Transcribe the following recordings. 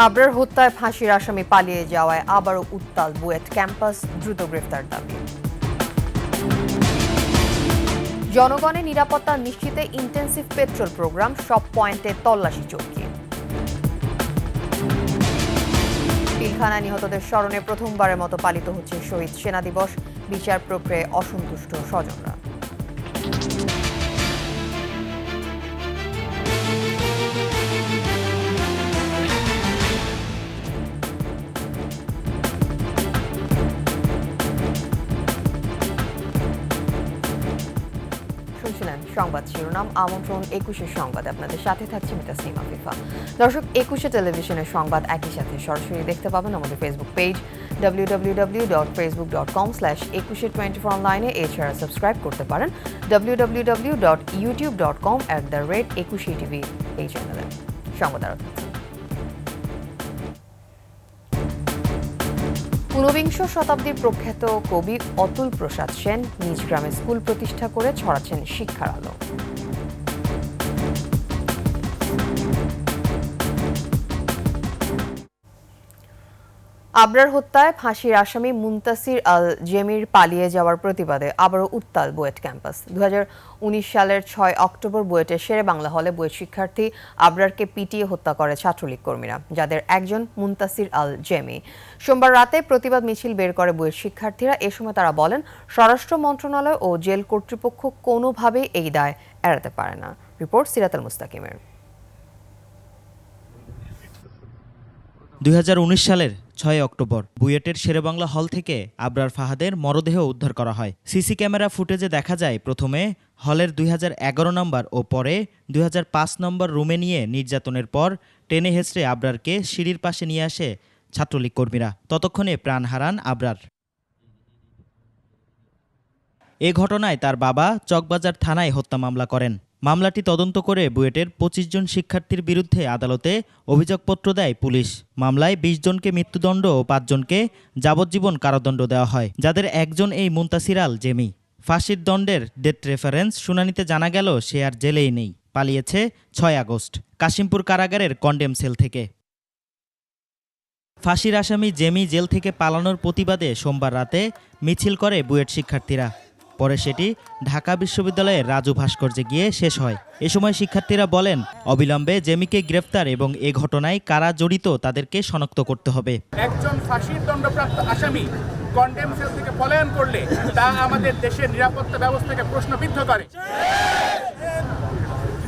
আবরার হত্যায় ফাঁসির আসামি পালিয়ে যাওয়ায় আবারও উত্তাল বুয়েট ক্যাম্পাস, দ্রুত গ্রেফতার দাবি। জনগণের নিরাপত্তা নিশ্চিতে ইন্টেন্সিভ পেট্রোল প্রোগ্রাম, সব পয়েন্টে তল্লাশি চৌকি। পিলখানা নিহতদের স্মরণে প্রথমবারের মতো পালিত হচ্ছে শহীদ সেনা দিবস, বিচার প্রক্রিয়ায় অসন্তুষ্ট স্বজনরা। শুনছিলেন সংবাদ শিরোনাম। আমন্ত্রণ ২১ সংবাদে আপনাদের সাথে থাকছে মিতা সিমা ফিফা। দর্শক, ২১ টেলিভিশনের সংবাদ একই সাথে সরাসরি দেখতে পাবেন আমাদের ফেসবুক পেজ www.facebook.com/21 অনলাইনে। এছাড়া সাবস্ক্রাইব করতে পারেন www.youtube.com/21tv এই চ্যানেলে। সংবাদ আরো থাকছে। ঊনবিংশ শতাব্দীর প্রখ্যাত কবি অতুল প্রসাদ সেন নিজ গ্রামে স্কুল প্রতিষ্ঠা করে ছড়াচ্ছেন শিক্ষার আলো। আবরার হত্যায় ফাঁসির আসামি মুনতাসির আল জেমির পালিয়ে যাওয়ার প্রতিবাদে আবারও উত্তাল বুয়েট ক্যাম্পাস। ২০১৯ সালের ৬ অক্টোবর বুয়েটের শেরে বাংলা হলে বুয়েট শিক্ষার্থী আবরারকে পিটিয়ে হত্যা করে ছাত্রলীগ কর্মীরা, যাদের একজন মুনতাসির আল জেমি। সোমবার রাতে প্রতিবাদ মিছিল বের করে বুয়েট শিক্ষার্থীরা। এ সময় তারা বলেন, স্বরাষ্ট্র মন্ত্রণালয় ও জেল কর্তৃপক্ষ কোনোভাবেই এই দায় এড়াতে পারে না। রিপোর্ট সিরাত আল মুস্তাকিমের। ২০১৯ সালের ৬ অক্টোবর বুয়েটের শেরেবাংলা হল থেকে আবরার ফাহাদের মরদেহ উদ্ধার করা হয়। সিসি ক্যামেরা ফুটেজে দেখা যায়, প্রথমে হলের ২০১১ নম্বর ও পরে ২০০৫ নম্বর রুমে নিয়ে নির্যাতনের পর টেনে হেঁচড়ে আবরারকে সিঁড়ির পাশে নিয়ে আসে ছাত্রলীগ কর্মীরা। ততক্ষণে প্রাণ হারান আবরার। এ ঘটনায় তার বাবা চকবাজার থানায় হত্যা মামলা করেন। মামলাটি তদন্ত করে বুয়েটের ২৫ জন শিক্ষার্থীর বিরুদ্ধে আদালতে অভিযোগপত্র দেয় পুলিশ। মামলায় ২০ জনকে মৃত্যুদণ্ড ও ৫ জনকে যাবজ্জীবন কারাদণ্ড দেওয়া হয়, যাদের একজন এই মুনতাসির আল জেমি। ফাঁসির দণ্ডের ডেথ রেফারেন্স শুনানিতে জানা গেল সে আর জেলেই নেই, পালিয়েছে ৬ আগস্ট কাশিমপুর কারাগারের কন্ডেম সেল থেকে। ফাঁসির আসামি জেমি জেল থেকে পালানোর প্রতিবাদে সোমবার রাতে মিছিল করে বুয়েট শিক্ষার্থীরা। পরে সেটি ঢাকা বিশ্ববিদ্যালয়ের রাজু ভাস্কর্যে গিয়ে শেষ হয়। এ সময় শিক্ষার্থীরা বলেন, অবিলম্বে জেমিকে গ্রেফতার এবং এ ঘটনায় কারা জড়িত তাদেরকে শনাক্ত করতে হবে। একজন ফাঁসির দণ্ডপ্রাপ্ত আসামি কন্ডেম সেল থেকে পলায়ন করলে তা আমাদের দেশের নিরাপত্তা ব্যবস্থাকে প্রশ্নবিদ্ধ করে।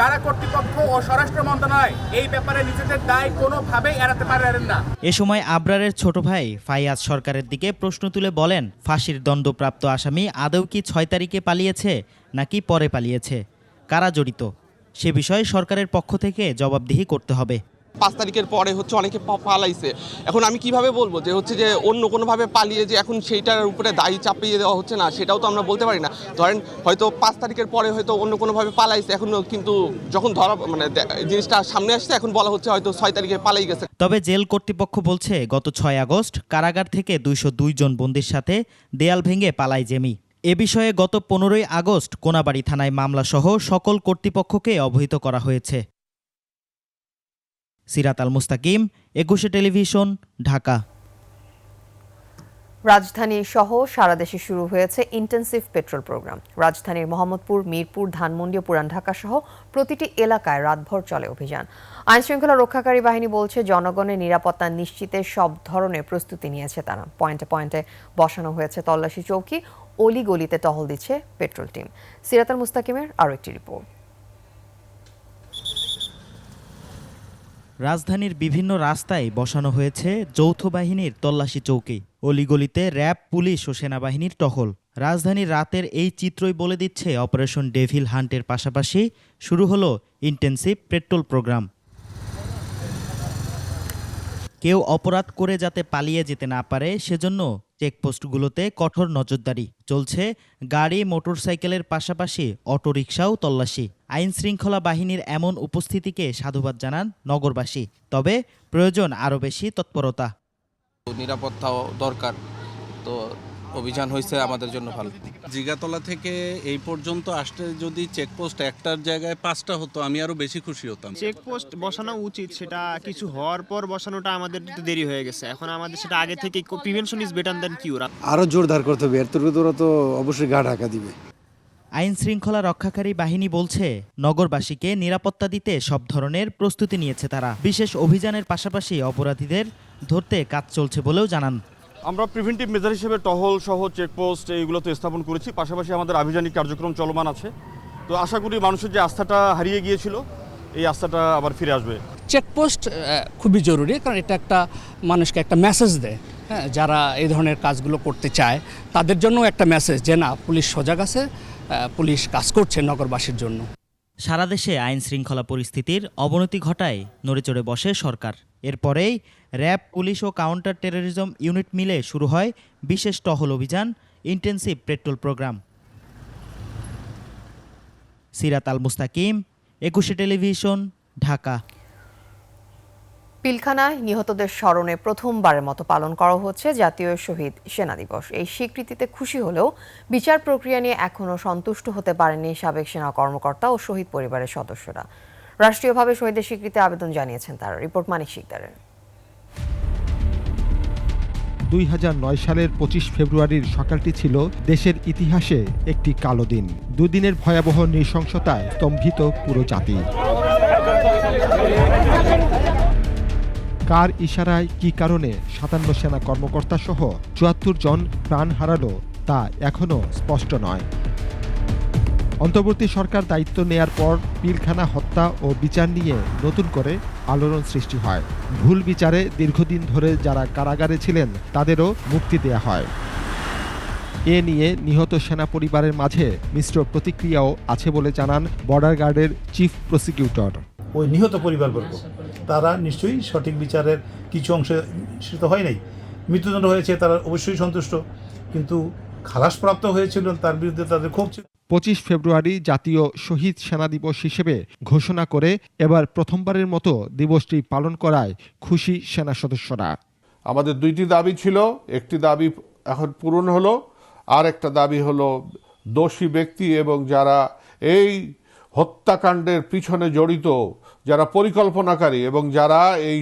কারা কর্তৃপক্ষ ও স্বরাষ্ট্র মন্ত্রণালয় এই ব্যাপারে নিজেদের দায় কোনোভাবেই এড়াতে পারেন না। এ সময় আবরারের ছোট ভাই ফাইয়াজ সরকারের দিকে প্রশ্ন তুলে বলেন, ফাঁসির দণ্ডপ্রাপ্ত আসামি আদৌ কি ৬ তারিখে পালিয়েছে নাকি পরে পালিয়েছে, কারা জড়িত সে বিষয়ে সরকারের পক্ষ থেকে জবাবদিহি করতে হবে। ৫ তারিখের পরে অনেকে পালাইছে। এখন আমি কিভাবে বলবো যে অন্য কোনোভাবে পালিয়ে যে এখন সেইটার উপরে দায়ী চাপিয়ে দেওয়া হচ্ছে না, সেটাও তো আমরা বলতে পারি না। ধরেন হয়তো ৫ তারিখের পরে হয়তো অন্য কোনোভাবে পালাইছে, এখন কিন্তু যখন ধরা জিনিসটা সামনে আসছে, এখন বলা হচ্ছে হয়তো ৬ তারিখে পালাই গেছে। তবে জেল কর্তৃপক্ষ বলছে, গত ৬ আগস্ট কারাগার থেকে ২০২ জন বন্দীর সাথে দেয়াল ভেঙে পালায় জেমি। এ বিষয়ে গত ১৫ই আগস্ট কোনাবাড়ী থানায় মামলাসহ সকল কর্তৃপক্ষকে অবহিত করা হয়েছে। সিরাত আল মুস্তাকিম, ২১ টেলিভিশন, ঢাকা। রাজধানী সহ সারা দেশে শুরু হয়েছে ইন্টেন্সিভ পেট্রোল প্রোগ্রাম। রাজধানীর মোহাম্মদপুর, মিরপুর, ধানমন্ডি ও পুরান ঢাকা সহ প্রতিটি এলাকায় রাতভর চলে অভিযান। আইনশৃঙ্খলা রক্ষাকারী বাহিনী বলছে, জনগণের নিরাপত্তা নিশ্চিতে সব ধরনের প্রস্তুতি নিয়েছে তারা। পয়েন্টে পয়েন্টে বসানো হয়েছে তল্লাশি চৌকি, অলিগলিতে টহল দিচ্ছে পেট্রোল টিম। সিরাত আল মুস্তাকিমের আরও একটি রিপোর্ট। রাজধানীর বিভিন্ন রাস্তায় বসানো হয়েছে যৌথ বাহিনীর তল্লাশি চৌকি, অলিগলিতে র্যাব, পুলিশ ও সেনাবাহিনীর টহল। রাজধানীর রাতের এই চিত্রই বলে দিচ্ছে, অপারেশন ডেভিল হান্টের পাশাপাশি শুরু হলো ইন্টেন্সিভ পেট্রোল প্রোগ্রাম। কেউ অপরাধ করে যাতে পালিয়ে যেতে না পারে, সেজন্য চেকপোস্টগুলোতে কঠোর নজরদারি চলছে। গাড়ি, মোটরসাইকেলের পাশাপাশি অটোরিকশাও তল্লাশি। আইন শৃঙ্খলা বাহিনীর এমন উপস্থিতিকে সাধুবাদ জানান নগরবাসী, তবে প্রয়োজন আরও বেশি তৎপরতা। নিরাপত্তাও দরকার, তো অভিযান হয়েছে আমাদের জন্য ভালো। জিগাতলা থেকে এই পর্যন্ত আসতে যদি চেকপোস্ট একটার জায়গায় 5টা হতো আমি আরো বেশি খুশি হতাম। চেকপোস্ট বসানো উচিত, সেটা কিছু হওয়ার পর বসানোটা আমাদের একটু দেরি হয়ে গেছে। এখন আমাদের সেটা আগে থেকে প্রিভেনশন ইজ বেটার দ্যান কিউর। আরো জোরদার করতে হবে, এর তোরা তো অবশ্যই গা ঢাকা দিবে। আইন শৃঙ্খলা রক্ষাকারী বাহিনী বলছে নগরবাসীকে নিরাপত্তা দিতে সব ধরনের প্রস্তুতি নিয়েছে তারা। বিশেষ অভিযানের পাশাপাশি অপরাধীদের ধরতে কাজ চলছে বলেও জানান। আমরা প্রিভেন্টিভ মেজার হিসেবে টহল সহ চেকপোস্ট এইগুলো তো স্থাপন করেছি, পাশাপাশি আমাদের আভিযানিক কার্যক্রম চলমান আছে। তো আশা করি মানুষের যে আস্থাটা হারিয়ে গিয়েছিল এই আস্থাটা আবার ফিরে আসবে। চেকপোস্ট খুবই জরুরি, কারণ এটা একটা মানুষকে একটা মেসেজ দেয়, হ্যাঁ, যারা এই ধরনের কাজগুলো করতে চায় তাদের জন্য একটা মেসেজ যে না, পুলিশ সজাগ আছে, পুলিশ কাজ করছে নগরবাসীর জন্য। সারা দেশে আইন শৃঙ্খলা পরিস্থিতির অবনতি ঘটায় নড়েচড়ে বসে সরকার। এরপরেই র্যাব, পুলিশ ও কাউন্টার টেরোরিজম ইউনিট মিলে শুরু হয় বিশেষ টহল অভিযান, ইন্টেন্সিভ পেট্রোল প্রোগ্রাম। সিরাত আল মুস্তাকিম, 21 টেলিভিশন, ঢাকা। পিলখানায় নিহতদের স্মরণে প্রথমবারের মতো পালন করা হচ্ছে জাতীয় শহীদ সেনা দিবস। এই স্বীকৃতিতে খুশি হলেও বিচার প্রক্রিয়া নিয়ে এখনও সন্তুষ্ট হতে পারেননি সাবেক সেনা কর্মকর্তা ও শহীদ পরিবারের সদস্যরা। রাষ্ট্রীয়ভাবে শহীদের স্বীকৃতি আবেদন জানিয়েছেন তারা। রিপোর্ট মানিক শিকদারের। 2009 সালের 25 ফেব্রুয়ারির সকালটি ছিল দেশের ইতিহাসে একটি কালো দিন। দুদিনের ভয়াবহ নৃশংসতায় স্তম্ভিত পুরো জাতি। কার ইশারায় কি কারণে 57 সেনা কর্মকর্তা সহ 74 জন প্রাণ হারালো তা এখনও স্পষ্ট নয়। অন্তর্বর্তী সরকার দায়িত্ব নেয়ার পর পিলখানা হত্যা ও বিচার নিয়ে নতুন করে আলোড়ন সৃষ্টি হয়। ভুল বিচারে দীর্ঘদিন ধরে যারা কারাগারে ছিলেন তাদেরও মুক্তি দেয়া হয়। এ নিয়ে নিহত সেনা পরিবারের মাঝে মিশ্র প্রতিক্রিয়াও আছে বলে জানান বর্ডার গার্ডের চিফ প্রসিকিউটর। ওই নিহত পরিবারবর্গ তারা নিশ্চয়ই সঠিক বিচারের কিছু অংশে সেটা হয় নাই, মৃত্যুদণ্ড হয়েছে, তারা অবশ্যই সন্তুষ্ট, কিন্তু খালাসপ্রাপ্ত হয়েছিল তার বিরুদ্ধে তাদের ক্ষোভ ছিল। 25 ফেব্রুয়ারি জাতীয় শহীদ সেনা দিবস হিসেবে ঘোষণা করে এবার প্রথমবারের মতো দিবসটি পালন করায় খুশি সেনা সদস্যরা। আমাদের দুইটি দাবি ছিল, একটি দাবি এখন পূরণ হলো, আর একটা দাবি হলো দোষী ব্যক্তি এবং যারা এই হত্যাকাণ্ডের পিছনে জড়িত, যারা পরিকল্পনাকারী এবং যারা এই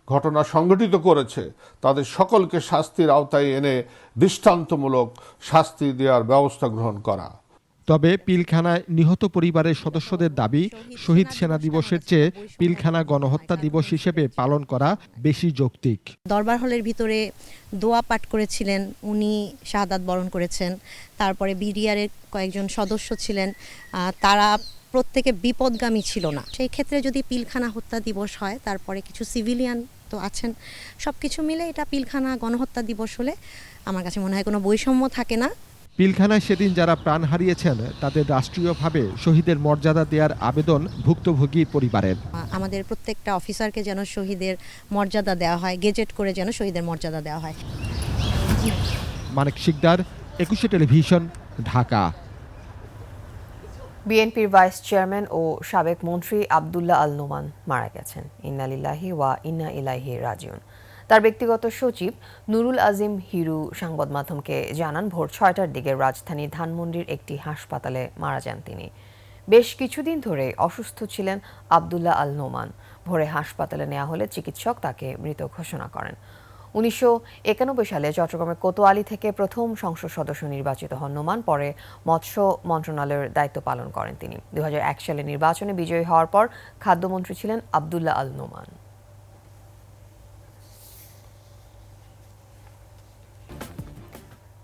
ঘটনা সংঘটিত করেছে তাদের সকলকে শাস্তির আওতায় এনে দৃষ্টান্তমূলক শাস্তি দেওয়ার ব্যবস্থা গ্রহণ করা। তবে পিলখানায় নিহত পরিবারের সদস্যদের দাবি শহীদ সেনা দিবসের চেয়ে পিলখানা গণহত্যা দিবস হিসেবে পালন করা বেশি যৌক্তিক। দরবার হলের ভিতরে দোয়া পাঠ করেছিলেন, উনি শাহাদাত বরণ করেছেন। তারপরে বিডিআরের কয়েকজন সদস্য ছিলেন, তারা প্রত্যেকে বিপদগামী ছিল না। সেই ক্ষেত্রে যদি পিলখানা হত্যা দিবস হয়, তারপরে কিছু সিভিলিয়ান তো আছেন, সব কিছু মিলে এটা পিলখানা গণহত্যা দিবস হলে আমার কাছে মনে হয় কোনো বৈষম্য থাকে না। পিলখানায় সেদিন যারা প্রাণ হারিয়েছেন তাদের রাষ্ট্রীয়ভাবে শহীদের মর্যাদা দেওয়ার আবেদন ভুক্তভোগী পরিবারের। আমাদের প্রত্যেকটা অফিসারকে যেন শহীদের মর্যাদা দেওয়া হয়, গেজেট করে যেন শহীদের মর্যাদা দেওয়া হয়। মানিক শিকদার, 21 টেলিভিশন, ঢাকা। বিএনপির ভাইস চেয়ারম্যান ও সাবেক মন্ত্রী আব্দুল্লাহ আল নোমান মারা গেছেন। ইন্না লিল্লাহি ওয়া ইন্না ইলাইহি রাজিউন। তার ব্যক্তিগত সচিব নুরুল আজিম হিরু সংবাদ মাধ্যমকে জানান, ভোর 6টার দিকে রাজধানীর ধানমন্ডির একটি হাসপাতালে মারা যান তিনি। বেশ কিছুদিন ধরে অসুস্থ ছিলেন আব্দুল্লাহ আল নোমান। ভোরে হাসপাতালে নেওয়া হলে চিকিৎসক তাকে মৃত ঘোষণা করেন। 1991 সালে চট্টগ্রামের কোতোয়ালি থেকে প্রথম সংসদ সদস্য নির্বাচিত হন নোমান। পরে মৎস্য মন্ত্রণালয়ের দায়িত্ব পালন করেন তিনি। 2001 সালে নির্বাচনে বিজয়ী হওয়ার পর খাদ্যমন্ত্রী ছিলেন আব্দুল্লাহ আল নোমান।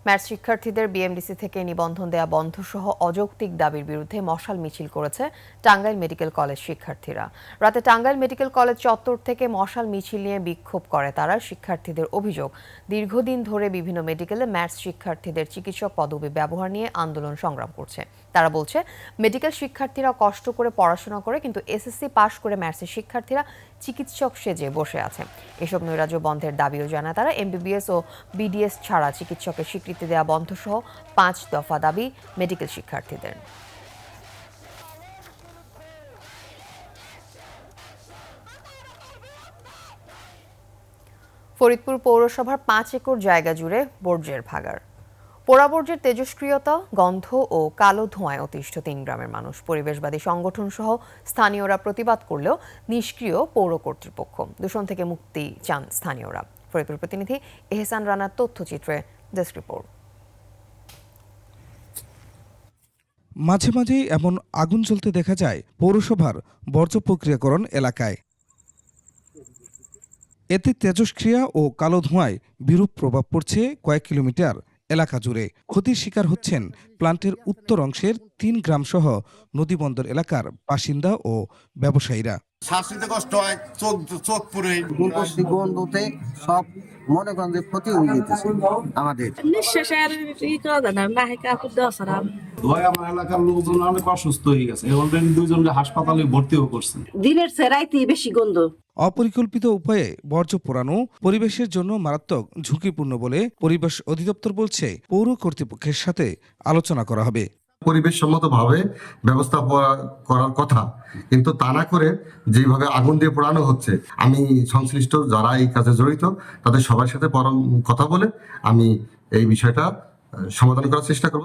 ম্যাথ শিক্ষার্থীদের বিএমডিসি থেকে নিবন্ধন দেয়া বন্ধ সহ অযৌক্তিক দাবির বিরুদ্ধে মশাল মিছিল করেছে টাঙ্গাইল মেডিকেল কলেজ শিক্ষার্থীরা। রাতে টাঙ্গাইল মেডিকেল কলেজ চত্বর থেকে মশাল মিছিল নিয়ে বিক্ষোভ করে তারা। শিক্ষার্থীদের অভিযোগ, দীর্ঘদিন ধরে বিভিন্ন মেডিকেলে ম্যাথ শিক্ষার্থীদের চিকিৎসক পদবি ব্যবহার নিয়ে আন্দোলন সংগ্রাম করছে। তারা বলছে, মেডিকেল শিক্ষার্থীরা কষ্ট করে পড়াশোনা করে, কিন্তু এসএসসি পাশ করে ম্যাথসের শিক্ষার্থীরা চিকিৎসক সেজে বসে আছে। এসব নৈরাজ্য বন্ধের দাবিও জানায় তারা। এমবিবিএস ও বিডিএস ছাড়া চিকিৎসকের স্বীকৃতি দেওয়া বন্ধ সহ 5 দফা দাবি মেডিকেল শিক্ষার্থীদের। ফরিদপুর পৌরসভার 5 একর জায়গা জুড়ে বর্জ্যের ভাগাড়। পোড়াবর্জ্যের তেজস্ক্রিয়তা, গন্ধ ও কালো ধোঁয়ায় অতিষ্ঠ 3 গ্রামের মানুষ। পরিবেশবাদী সংগঠন সহ স্থানীয়রা প্রতিবাদ করলেও নিষ্ক্রিয় পৌর কর্তৃপক্ষ। দূষণ থেকে মুক্তি চান স্থানীয়রা। ফরিদপুর প্রতিনিধি এহসান রানার তথ্যচিত্রে ডেস্ক রিপোর্ট। মাঝে মাঝেই এমন আগুন জ্বলতে দেখা যায় পৌরসভার বর্জ্য প্রক্রিয়াকরণ এলাকায়। এতে তেজস্ক্রিয়া ও কালো ধোঁয়ায় বিরূপ প্রভাব পড়ছে কয়েক কিলোমিটার এলাকা জুড়ে। ক্ষতির শিকার হচ্ছেন প্লান্টের উত্তর অংশের 3 গ্রাম সহ নদীবন্দর এলাকার বাসিন্দা ও ব্যবসায়ীরা। শ্বাস নিতে কষ্ট হয়, চোখ পুরে গন্ধতে সব মনে করেন যে ক্ষতি হয়ে যেতেছে আমাদের। নিঃশ্বাসের ধোঁয়ায় আমার এলাকার লোকজন অনেক অসুস্থ হয়ে গেছে। অলরেডি 2 জনকে হাসপাতালে ভর্তিও করছে। দিনের সেরাইতেই বেশি গন্ধ। অপরিকল্পিত উপায়ে বর্জ্য পোড়ানো পরিবেশের জন্য মারাত্মক ঝুঁকিপূর্ণ বলে পরিবেশ অধিদপ্তর বলছে। পৌর কর্তৃপক্ষের সাথে আলোচনা করা হবে। পরিবেশ সম্মতভাবে ব্যবস্থা করার কথা, কিন্তু তা না করে যেভাবে আগুন দিয়ে পোড়ানো হচ্ছে, আমি সংশ্লিষ্ট যারা এই কাজে জড়িত তাদের সবার সাথে কথা বলে আমি এই বিষয়টা সমাধান করার চেষ্টা করব।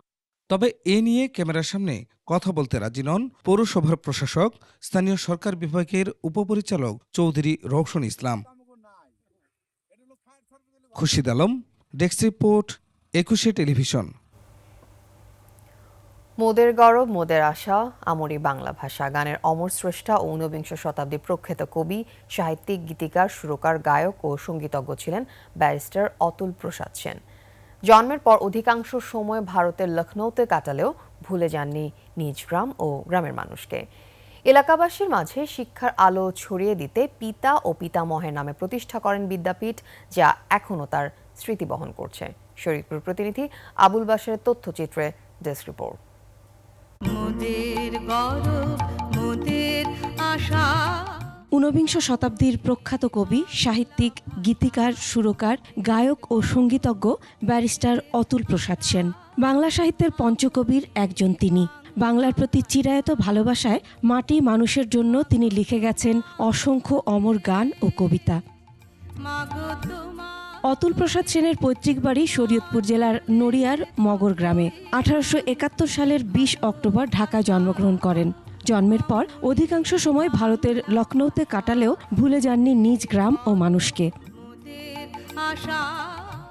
তবে এ নিয়ে ক্যামেরার সামনে কথা বলতে রাজি নন পৌরসভার প্রশাসক, স্থানীয় সরকার বিভাগের উপপরিচালক Chowdhury Roushan Islam. Khurshid Alam, desk report, 21 television. মোদের গৌরব মোদের আশা, আমরি বাংলা ভাষা গানের অমর স্রষ্টা ও ঊনবিংশ শতাব্দীর প্রখ্যাত কবি, সাহিত্যিক, গীতিকার, সুরকার, গায়ক ও সঙ্গীতজ্ঞ ছিলেন ব্যারিস্টার অতুল প্রসাদ সেন। জন্মের পর অধিকাংশ সময় ভারতের লখনৌতে কাটালেও ভুলে যাননি নিজ গ্রাম ও গ্রামের মানুষকে। এলাকাবাসীর মাঝে শিক্ষার আলো ছড়িয়ে দিতে পিতা ও পিতামহের নামে প্রতিষ্ঠা করেন বিদ্যাপীঠ, যা এখনও তার স্মৃতি বহন করছে। শরীয়তপুর প্রতিনিধি আবুল বাশারের তথ্যচিত্রে ডেস্ক রিপোর্ট। ঊনবিংশ শতাব্দীর প্রখ্যাত কবি, সাহিত্যিক, গীতিকার, সুরকার, গায়ক ও সঙ্গীতজ্ঞ ব্যারিস্টার অতুল প্রসাদ সেন বাংলা সাহিত্যের পঞ্চকবির একজন। তিনি বাংলার প্রতি চিরায়ত ভালোবাসায় মাটি মানুষের জন্য তিনি লিখে গেছেন অসংখ্য অমর গান ও কবিতা। অতুল প্রসাদ সেনের পৈতৃক বাড়ি শরীয়তপুর জেলার নড়িয়ার মগর গ্রামে। 1871 সালের 20 অক্টোবর ঢাকায় জন্মগ্রহণ করেন। জন্মের পর অধিকাংশ সময় ভারতের লখনৌতে কাটালেও ভুলে যাননি নিজ গ্রাম ও মানুষকে।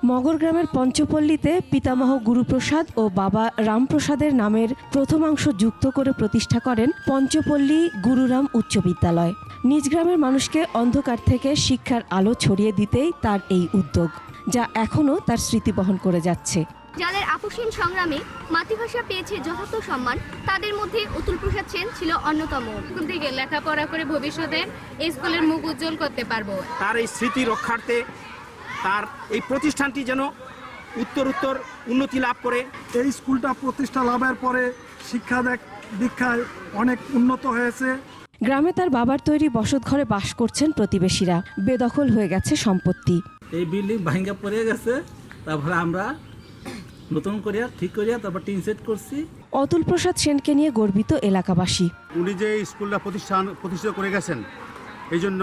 মগর গ্রামের পঞ্চপল্লীতে পিতামহ গুরুপ্রসাদ ও বাবা রামপ্রসাদের নামের প্রথমাংশ যুক্ত করে প্রতিষ্ঠা করেন পঞ্চপল্লী গুরুরাম উচ্চ বিদ্যালয়। নিজ গ্রামের মানুষকে অন্ধকার থেকে শিক্ষার আলো ছড়িয়ে দিতেই তার এই উদ্যোগ, যা এখনও তার স্মৃতি বহন করে যাচ্ছে। যাদের আপসীন সংগ্রামে মাতৃভাষা পেয়েছে যথার্থ সম্মান, তাদের মধ্যে অতুল প্রসাদ সেন ছিল অন্যতম। স্কুল থেকে লেখাপড়া করে ভবিষ্যতে এই স্কুলের মুখ উজ্জ্বল করতে পারবো। তার এই স্মৃতি রক্ষার্থে তার এই প্রতিষ্ঠানটি যেন উত্তর উন্নতি লাভ করে। এই স্কুলটা প্রতিষ্ঠা লাভের পরে শিক্ষা দীক্ষায় অনেক উন্নত হয়েছে। গ্রামে তার বাবার তৈরি বসতঘরে বাস করছেন প্রতিবেশীরা। বেদখল হয়ে গেছে সম্পত্তি। এই বিল্ডিং ভাঙা পড়ে গেছে, তারপরে আমরা নতুন করিয়া ঠিক করিয়া তারপর টিন সেট করছি। অতুল প্রসাদ সেনকে নিয়ে গর্বিত এলাকাবাসী। উনি যে স্কুলটা প্রতিষ্ঠিত করে গেছেন, এই জন্য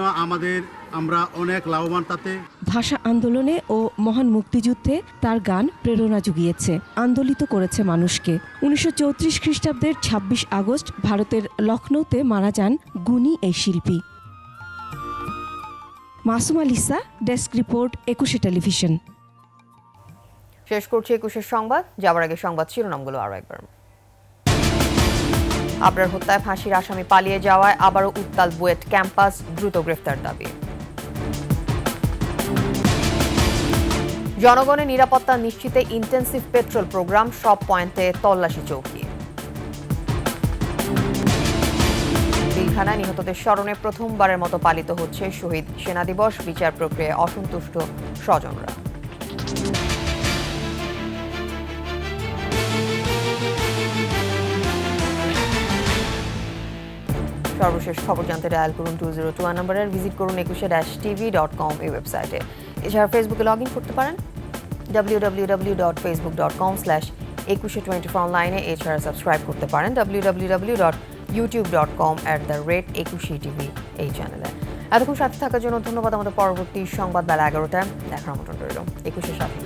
আমরা অনেক লাভবান তাতে। ভাষা আন্দোলনে ও মহান মুক্তিযুদ্ধে তার গান প্রেরণা জুগিয়েছে, আন্দোলিত করেছে মানুষকে। 1934 খ্রিস্টাব্দের 26 আগস্ট ভারতের লখনৌতে মারা যান গুণী এই শিল্পী। Masuma Lisa, desk report, 21 television. শেষ করছি 21 সংবাদ। যাবার আগে সংবাদ শিরোনামগুলো আরো একবার। আবরার হত্যায় ফাঁসির আসামি পালিয়ে যাওয়ায় আবারও উত্তাল বুয়েট ক্যাম্পাস, দ্রুত গ্রেফতার দাবি। জনগণের নিরাপত্তা নিশ্চিতে ইন্টেন্সিভ পেট্রোল প্রোগ্রাম, সব পয়েন্টে তল্লাশি চৌকি। পিলখানায় নিহতদের স্মরণে প্রথমবারের মতো পালিত হচ্ছে শহীদ সেনা দিবস, বিচার প্রক্রিয়ায় অসন্তুষ্ট স্বজনরা। সর্বশেষ খবর জানতে ডায়াল করুন 2021 নম্বরে, ভিজিট করুন 21-tv.com এই ওয়েবসাইটে। এছাড়া ফেসবুকে লগ ইন করতে পারেন www.facebook.com/2124 অনলাইনে। এছাড়া সাবস্ক্রাইব করতে পারেন www.youtube.com/21tv এই চ্যানেলে। এতক্ষণ সাথে থাকার জন্য ধন্যবাদ। আমাদের পরবর্তী সংবাদ বেলা 11টায় দেখার মতন রইল। 21-এর সাথে।